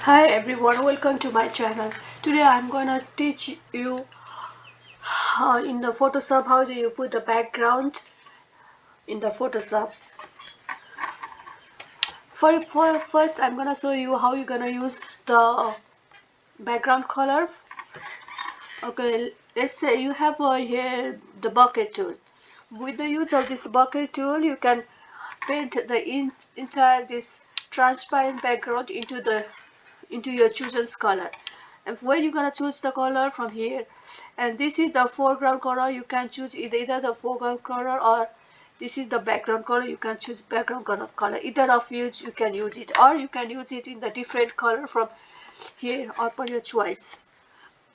Hi everyone, welcome to my channel. Today I'm gonna teach you in the Photoshop how do you put the background in the Photoshop. For first I'm gonna show you how you're gonna use the background color. Okay, let's say you have here the bucket tool. With the use of this bucket tool, you can paint the entire this transparent background into your chosen color. And when you're gonna choose the color from here, and this is the foreground color, you can choose either the foreground color or this is the background color. You can choose background color. Either of you can use it, or you can use it in the different color from here upon your choice.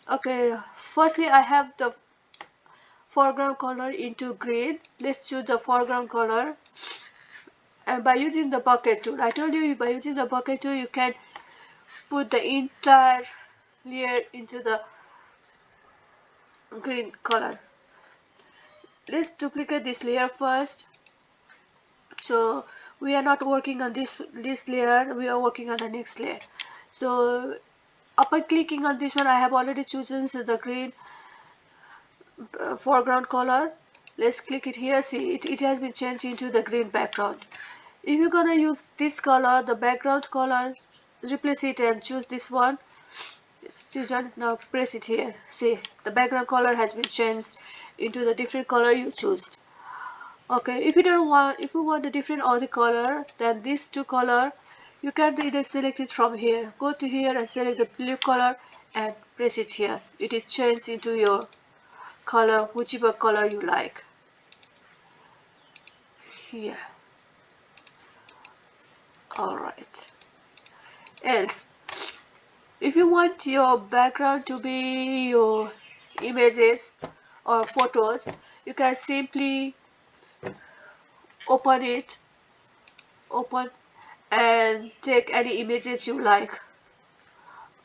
Okay, firstly I have the foreground color into green. Let's choose the foreground color, and by using the bucket tool, I told you by using the bucket tool you can put the entire layer into the green color. Let's duplicate this layer first. So we are not working on this layer, we are working on the next layer. So upon clicking on this one, I have already chosen the green foreground color. Let's click it here. See, it has been changed into the green background. If you're gonna use this color, the background color, replace it and choose this one. Chosen. Now press it here. See, the background color has been changed into the different color you choose. Okay, if you want a different other color than these two color, you can either select it from here. Go to here and select the blue color and press it here. It is changed into your color, whichever color you like. Here. Alright. Else, if you want your background to be your images or photos, you can simply open it, open and take any images you like.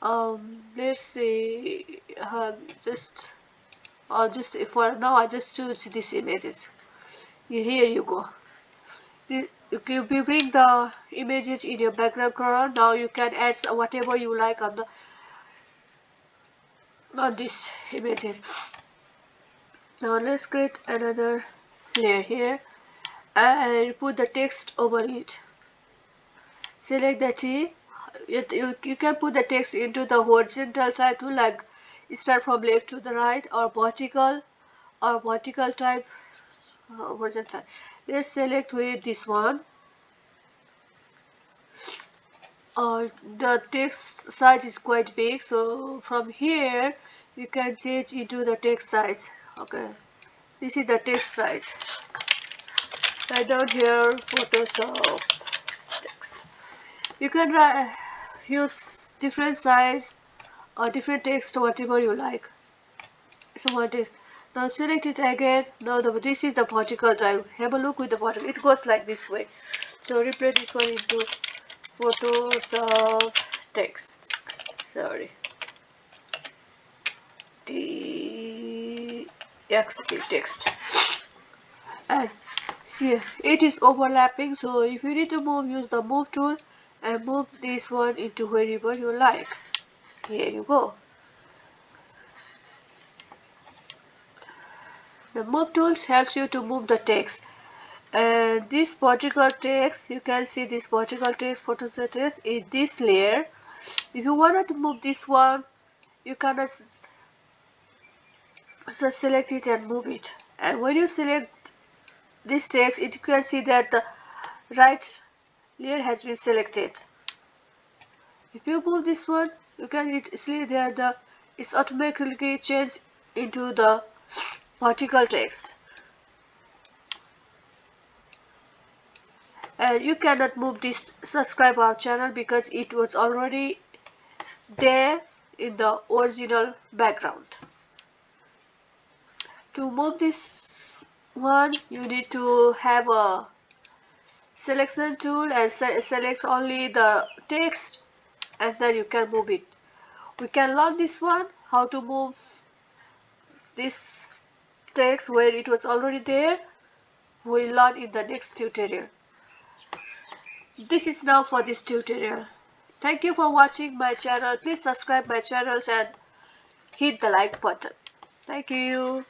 Let's say just for now I just choose these images. Here you go. You bring the images in your background color. Now you can add whatever you like on these images. Now let's create another layer here and put the text over it. Select the T. You can put the text into the horizontal type too, like start from left to the right, or vertical type, horizontal. Let's select with this one. The text size is quite big, so from here you can change into the text size. Okay, this is the text size. Write down here Photoshop text. You can use different size or different text, whatever you like. So what is now select it again. Now this is the vertical type. Have a look with the vertical. It goes like this way. So replace this one into Photoshop text. Sorry. TXT text. And see, it is overlapping. So if you need to move, use the move tool and move this one into wherever you like. Here you go. The move tools helps you to move the text. And this particular text, you can see this particular text, Photoshop text is this layer. If you wanted to move this one, you can just select it and move it. And when you select this text, you can see that the right layer has been selected. If you move this one, you can see that it's automatically changed into the vertical text. And you cannot move this subscribe our channel because it was already there in the original background. To move this one, you need to have a selection tool and select only the text, and then you can move it. We can learn this one, how to move this text where it was already there. We'll learn in the next tutorial. This is now for this tutorial. Thank you for watching my channel. Please subscribe my channels and hit the like button. Thank you.